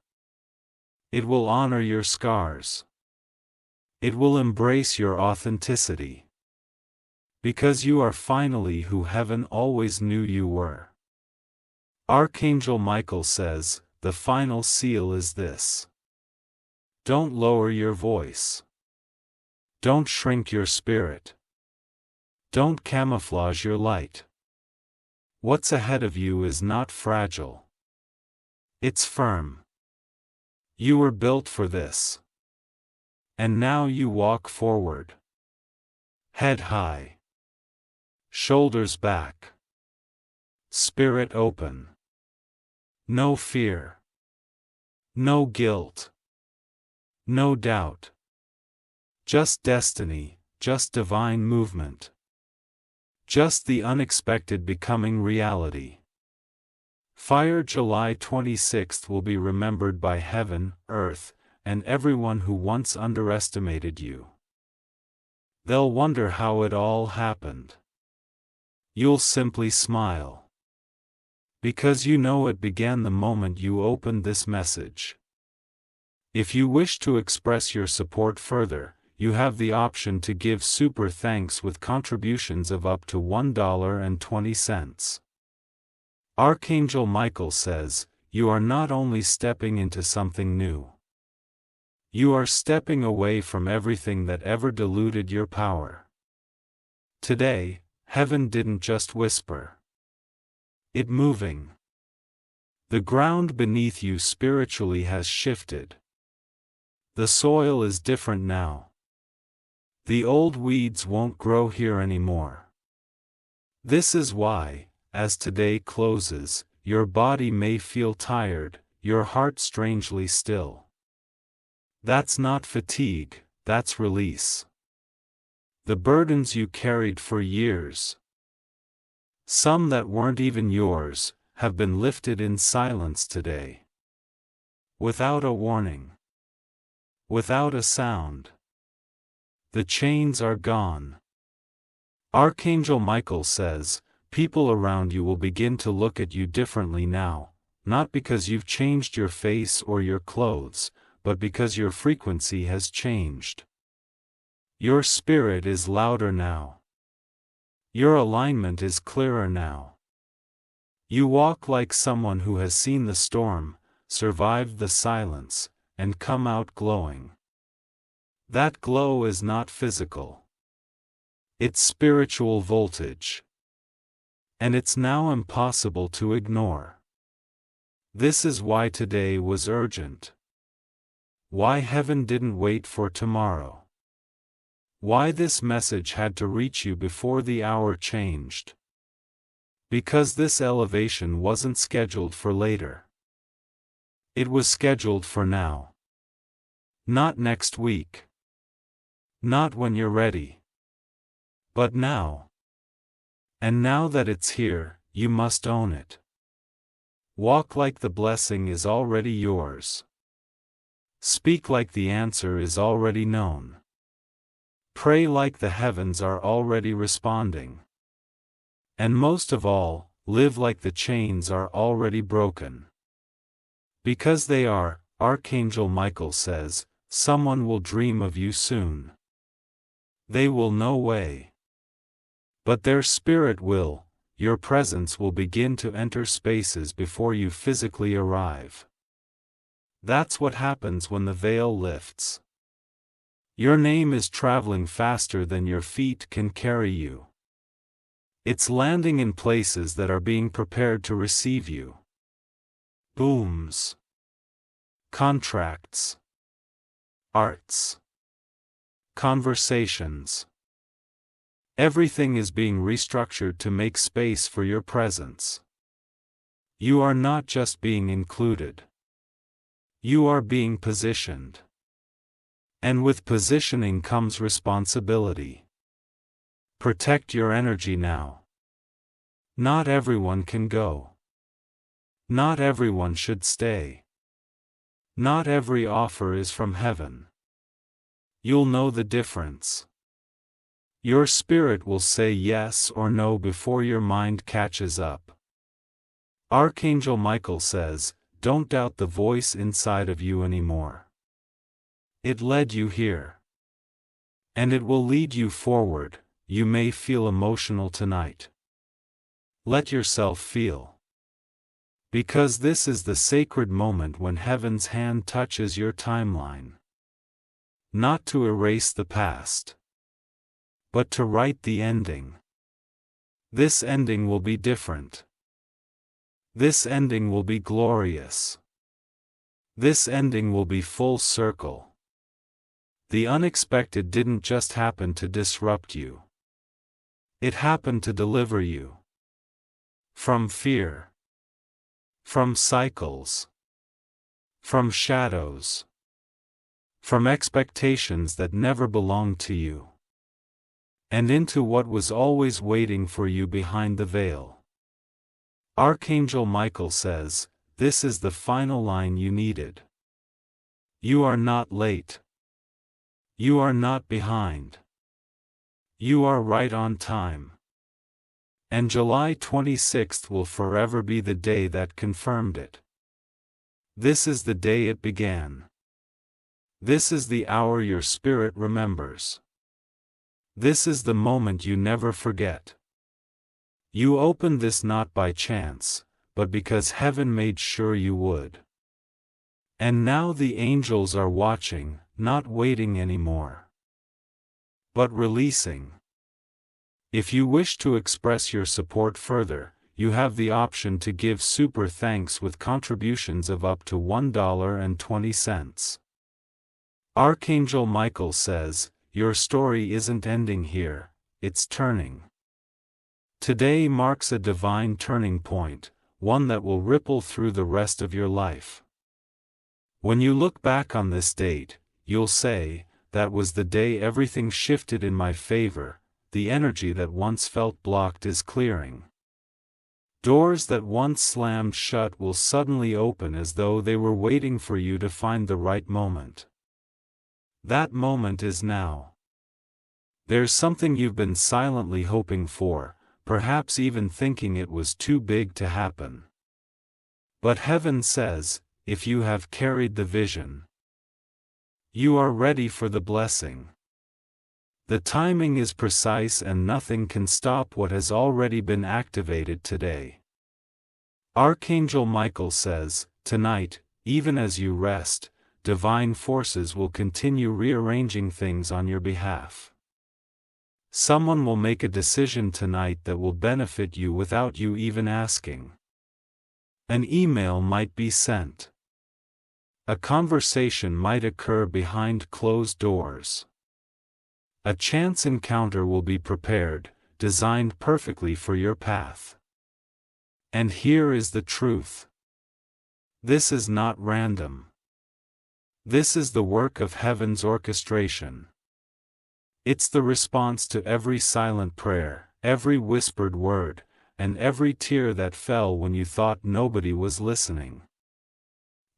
It will honor your scars. It will embrace your authenticity. Because you are finally who heaven always knew you were. Archangel Michael says, the final seal is this. Don't lower your voice. Don't shrink your spirit. Don't camouflage your light. What's ahead of you is not fragile. It's firm. You were built for this. And now you walk forward. Head high. Shoulders back. Spirit open. No fear. No guilt. No doubt. Just destiny, just divine movement. Just the unexpected becoming reality. Fire July 26th will be remembered by heaven, earth, and everyone who once underestimated you. They'll wonder how it all happened. You'll simply smile. Because you know it began the moment you opened this message. If you wish to express your support further, you have the option to give super thanks with contributions of up to $1.20. Archangel Michael says, you are not only stepping into something new. You are stepping away from everything that ever diluted your power. Today, heaven didn't just whisper. It moving. The ground beneath you spiritually has shifted. The soil is different now. The old weeds won't grow here anymore. This is why, as today closes, your body may feel tired, your heart strangely still. That's not fatigue, that's release. The burdens you carried for years, some that weren't even yours, have been lifted in silence today. Without a warning. Without a sound. The chains are gone. Archangel Michael says, people around you will begin to look at you differently now, not because you've changed your face or your clothes, but because your frequency has changed. Your spirit is louder now. Your alignment is clearer now. You walk like someone who has seen the storm, survived the silence, and come out glowing. That glow is not physical. It's spiritual voltage. And it's now impossible to ignore. This is why today was urgent. Why heaven didn't wait for tomorrow. Why this message had to reach you before the hour changed. Because this elevation wasn't scheduled for later. It was scheduled for now. Not next week. Not when you're ready. But now. And now that it's here, you must own it. Walk like the blessing is already yours. Speak like the answer is already known. Pray like the heavens are already responding. And most of all, live like the chains are already broken. Because they are, Archangel Michael says, someone will dream of you soon. They will no way. But their spirit will, your presence will begin to enter spaces before you physically arrive. That's what happens when the veil lifts. Your name is traveling faster than your feet can carry you. It's landing in places that are being prepared to receive you. Booms. Contracts. Arts. Conversations. Everything is being restructured to make space for your presence. You are not just being included. You are being positioned. And with positioning comes responsibility. Protect your energy now. Not everyone can go. Not everyone should stay. Not every offer is from heaven. You'll know the difference. Your spirit will say yes or no before your mind catches up. Archangel Michael says, don't doubt the voice inside of you anymore. It led you here. And it will lead you forward. You may feel emotional tonight. Let yourself feel. Because this is the sacred moment when heaven's hand touches your timeline. Not to erase the past, but to write the ending. This ending will be different. This ending will be glorious. This ending will be full circle. The unexpected didn't just happen to disrupt you. It happened to deliver you. From fear. From cycles. From shadows. From expectations that never belonged to you. And into what was always waiting for you behind the veil. Archangel Michael says, this is the final line you needed. You are not late. You are not behind. You are right on time. And July 26th will forever be the day that confirmed it. This is the day it began. This is the hour your spirit remembers. This is the moment you never forget. You opened this not by chance, but because heaven made sure you would. And now the angels are watching, not waiting anymore, but releasing. If you wish to express your support further, you have the option to give super thanks with contributions of up to $1.20. Archangel Michael says, your story isn't ending here, it's turning. Today marks a divine turning point, one that will ripple through the rest of your life. When you look back on this date, you'll say, that was the day everything shifted in my favor, the energy that once felt blocked is clearing. Doors that once slammed shut will suddenly open as though they were waiting for you to find the right moment. That moment is now. There's something you've been silently hoping for, perhaps even thinking it was too big to happen. But heaven says, if you have carried the vision, you are ready for the blessing. The timing is precise and nothing can stop what has already been activated today. Archangel Michael says, tonight, even as you rest, divine forces will continue rearranging things on your behalf. Someone will make a decision tonight that will benefit you without you even asking. An email might be sent. A conversation might occur behind closed doors. A chance encounter will be prepared, designed perfectly for your path. And here is the truth. This is not random. This is the work of heaven's orchestration. It's the response to every silent prayer, every whispered word, and every tear that fell when you thought nobody was listening.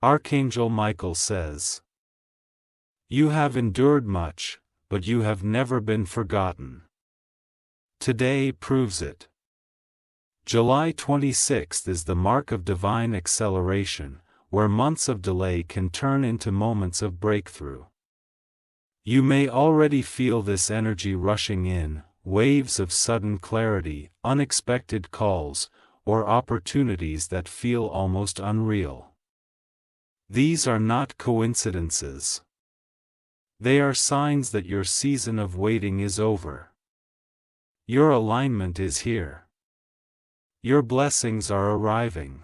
Archangel Michael says, you have endured much, but you have never been forgotten. Today proves it. July 26th is the mark of divine acceleration, where months of delay can turn into moments of breakthrough. You may already feel this energy rushing in, waves of sudden clarity, unexpected calls, or opportunities that feel almost unreal. These are not coincidences. They are signs that your season of waiting is over. Your alignment is here. Your blessings are arriving.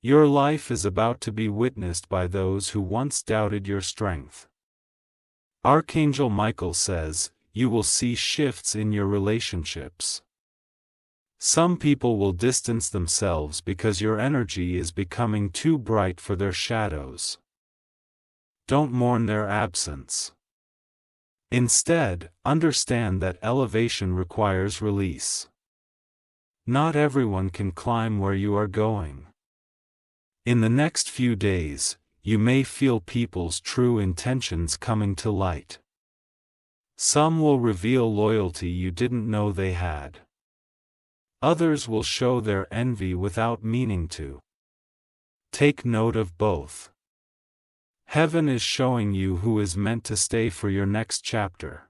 Your life is about to be witnessed by those who once doubted your strength. Archangel Michael says, you will see shifts in your relationships. Some people will distance themselves because your energy is becoming too bright for their shadows. Don't mourn their absence. Instead, understand that elevation requires release. Not everyone can climb where you are going. In the next few days, you may feel people's true intentions coming to light. Some will reveal loyalty you didn't know they had. Others will show their envy without meaning to. Take note of both. Heaven is showing you who is meant to stay for your next chapter.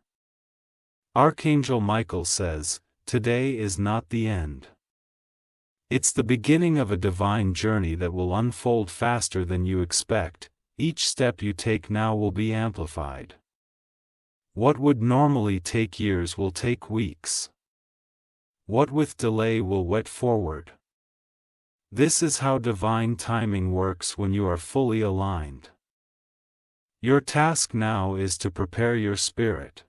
Archangel Michael says, today is not the end. It's the beginning of a divine journey that will unfold faster than you expect. Each step you take now will be amplified. What would normally take years will take weeks. What with delay will wet forward. This is how divine timing works when you are fully aligned. Your task now is to prepare your spirit.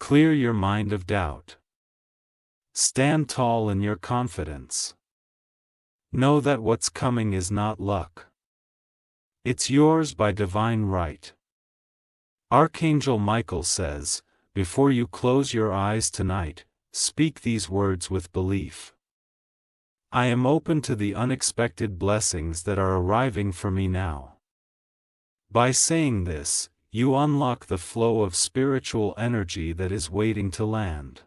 Clear your mind of doubt. Stand tall in your confidence. Know that what's coming is not luck. It's yours by divine right. Archangel Michael says, before you close your eyes tonight, speak these words with belief. I am open to the unexpected blessings that are arriving for me now. By saying this, you unlock the flow of spiritual energy that is waiting to land.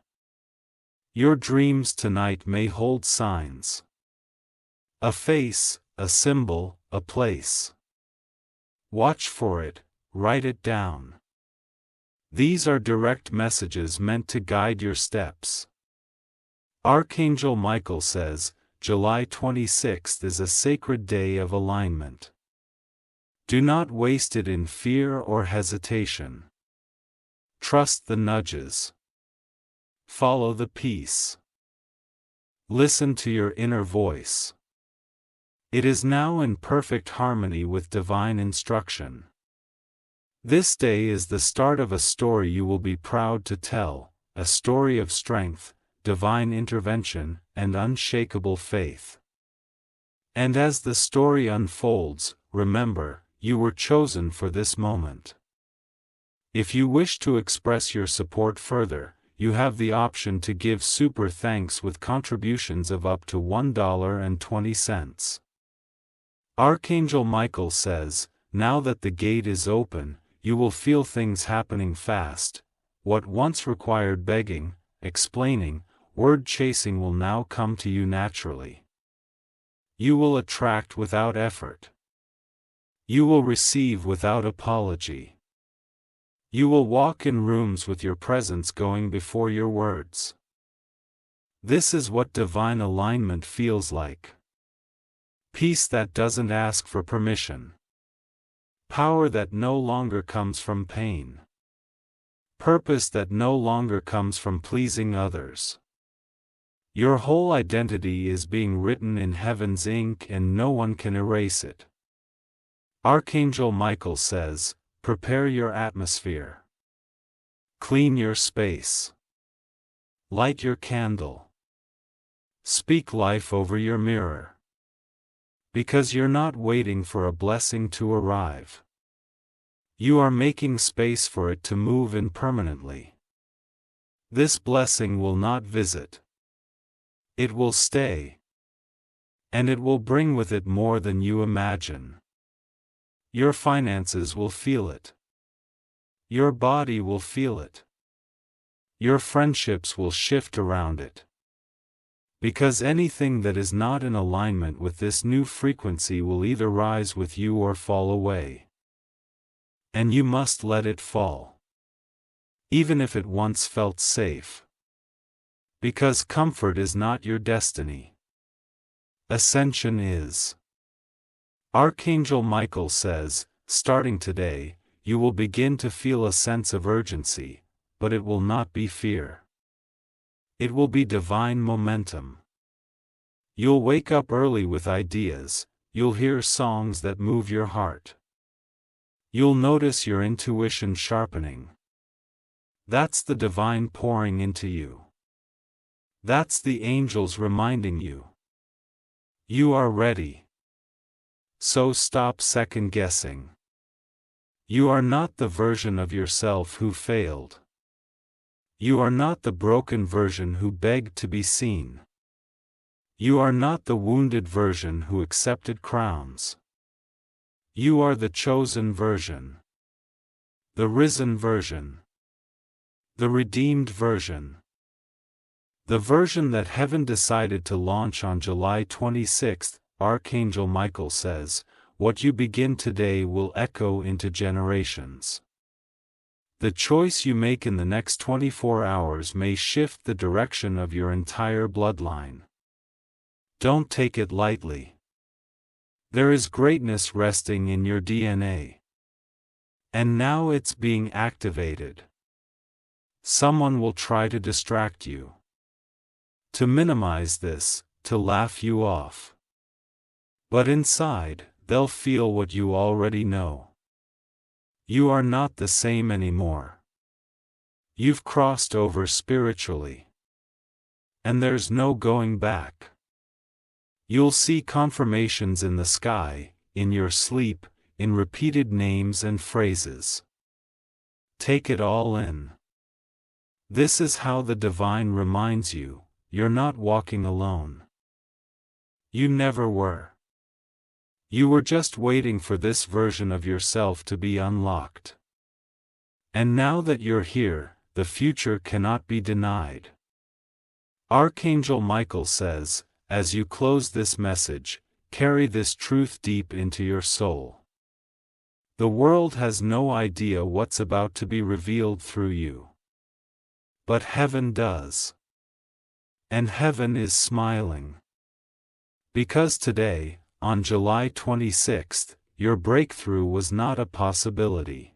Your dreams tonight may hold signs. A face, a symbol, a place. Watch for it, write it down. These are direct messages meant to guide your steps. Archangel Michael says, July 26th is a sacred day of alignment. Do not waste it in fear or hesitation. Trust the nudges. Follow the peace. Listen to your inner voice. It is now in perfect harmony with divine instruction. This day is the start of a story you will be proud to tell, a story of strength, divine intervention, and unshakable faith. And as the story unfolds, remember, you were chosen for this moment. If you wish to express your support further, you have the option to give super thanks with contributions of up to $1.20. Archangel Michael says, now that the gate is open, you will feel things happening fast. What once required begging, explaining, word chasing will now come to you naturally. You will attract without effort. You will receive without apology. You will walk in rooms with your presence going before your words. This is what divine alignment feels like. Peace that doesn't ask for permission. Power that no longer comes from pain. Purpose that no longer comes from pleasing others. Your whole identity is being written in heaven's ink and no one can erase it. Archangel Michael says, prepare your atmosphere. Clean your space. Light your candle. Speak life over your mirror. Because you're not waiting for a blessing to arrive. You are making space for it to move in permanently. This blessing will not visit. It will stay. And it will bring with it more than you imagine. Your finances will feel it. Your body will feel it. Your friendships will shift around it. Because anything that is not in alignment with this new frequency will either rise with you or fall away. And you must let it fall. Even if it once felt safe. Because comfort is not your destiny. Ascension is. Archangel Michael says, starting today, you will begin to feel a sense of urgency, but it will not be fear. It will be divine momentum. You'll wake up early with ideas, you'll hear songs that move your heart. You'll notice your intuition sharpening. That's the divine pouring into you. That's the angels reminding you. You are ready. So stop second-guessing. You are not the version of yourself who failed. You are not the broken version who begged to be seen. You are not the wounded version who accepted crowns. You are the chosen version. The risen version. The redeemed version. The version that heaven decided to launch on July 26, Archangel Michael says, what you begin today will echo into generations. The choice you make in the next 24 hours may shift the direction of your entire bloodline. Don't take it lightly. There is greatness resting in your DNA. And now it's being activated. Someone will try to distract you. To minimize this, to laugh you off. But inside, they'll feel what you already know. You are not the same anymore. You've crossed over spiritually. And there's no going back. You'll see confirmations in the sky, in your sleep, in repeated names and phrases. Take it all in. This is how the divine reminds you, you're not walking alone. You never were. You were just waiting for this version of yourself to be unlocked. And now that you're here, the future cannot be denied. Archangel Michael says, as you close this message, carry this truth deep into your soul. The world has no idea what's about to be revealed through you. But heaven does. And heaven is smiling. Because today, on July 26th, your breakthrough was not a possibility.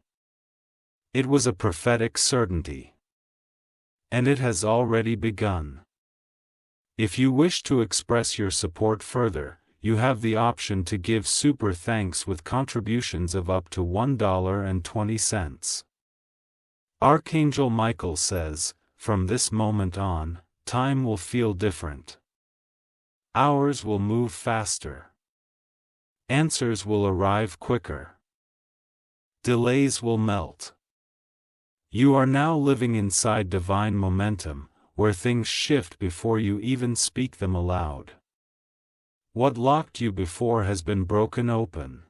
It was a prophetic certainty. And it has already begun. If you wish to express your support further, you have the option to give super thanks with contributions of up to $1.20. Archangel Michael says, from this moment on, time will feel different. Hours will move faster. Answers will arrive quicker. Delays will melt. You are now living inside divine momentum, where things shift before you even speak them aloud. What locked you before has been broken open.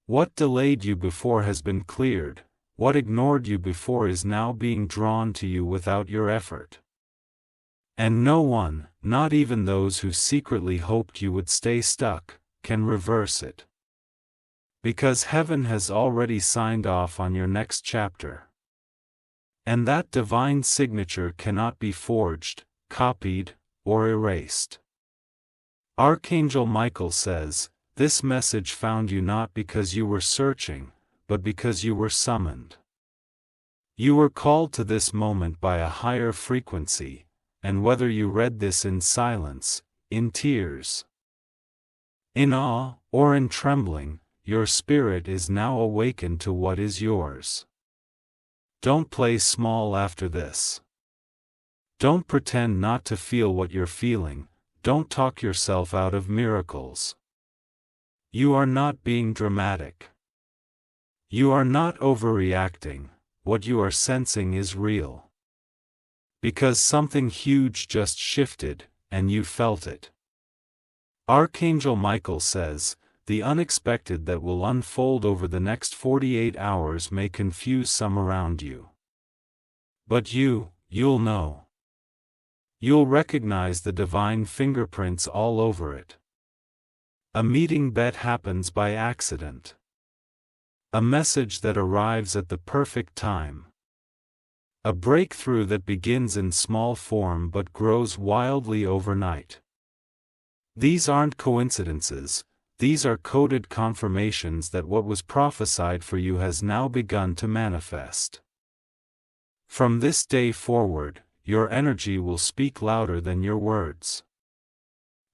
What delayed you before has been cleared. What ignored you before is now being drawn to you without your effort. And no one, not even those who secretly hoped you would stay stuck, can reverse it. Because heaven has already signed off on your next chapter. And that divine signature cannot be forged, copied, or erased. Archangel Michael says, this message found you not because you were searching, but because you were summoned. You were called to this moment by a higher frequency, and whether you read this in silence, in tears, in awe, or in trembling, your spirit is now awakened to what is yours. Don't play small after this. Don't pretend not to feel what you're feeling, don't talk yourself out of miracles. You are not being dramatic. You are not overreacting, what you are sensing is real. Because something huge just shifted, and you felt it. Archangel Michael says, the unexpected that will unfold over the next 48 hours may confuse some around you. But you'll know. You'll recognize the divine fingerprints all over it. A meeting bet happens by accident. A message that arrives at the perfect time. A breakthrough that begins in small form but grows wildly overnight. These aren't coincidences, these are coded confirmations that what was prophesied for you has now begun to manifest. From this day forward, your energy will speak louder than your words.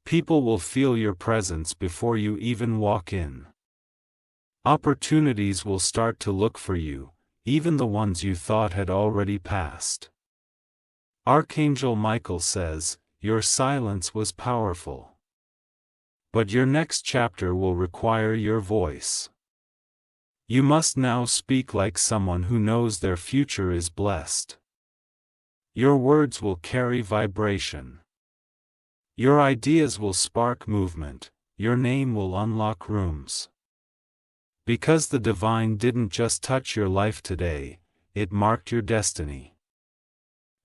People will feel your presence before you even walk in. Opportunities will start to look for you, even the ones you thought had already passed. Archangel Michael says, your silence was powerful. But your next chapter will require your voice. You must now speak like someone who knows their future is blessed. Your words will carry vibration. Your ideas will spark movement, your name will unlock rooms. Because the divine didn't just touch your life today, it marked your destiny.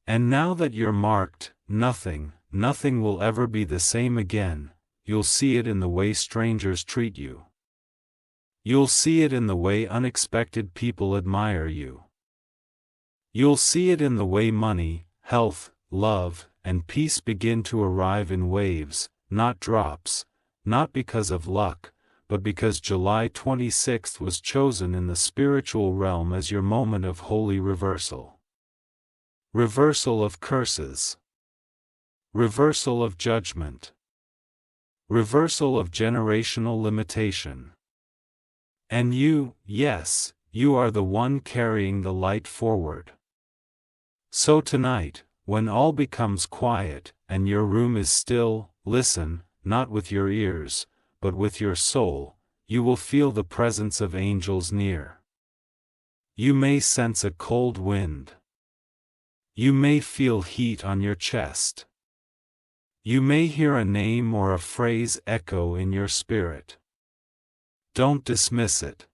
And now that you're marked, nothing will ever be the same again. You'll see it in the way strangers treat you. You'll see it in the way unexpected people admire you. You'll see it in the way money, health, love, and peace begin to arrive in waves, not drops, not because of luck, but because July 26th was chosen in the spiritual realm as your moment of holy reversal. Reversal of curses. Reversal of judgment. Reversal of generational limitation. And you, yes, you are the one carrying the light forward. So tonight, when all becomes quiet, and your room is still, listen, not with your ears, but with your soul, you will feel the presence of angels near. You may sense a cold wind. You may feel heat on your chest. You may hear a name or a phrase echo in your spirit. Don't dismiss it.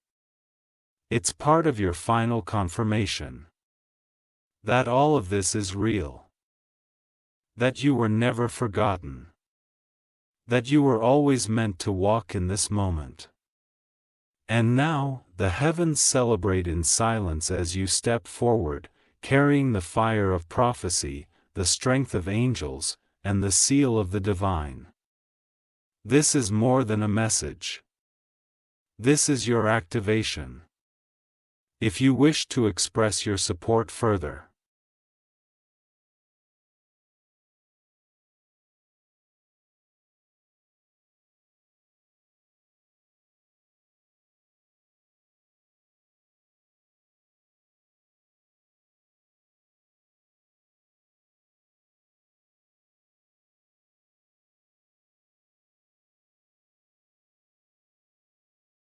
It's part of your final confirmation. That all of this is real. That you were never forgotten. That you were always meant to walk in this moment. And now, the heavens celebrate in silence as you step forward, carrying the fire of prophecy, the strength of angels, and the seal of the divine. This is more than a message. This is your activation. If you wish to express your support further,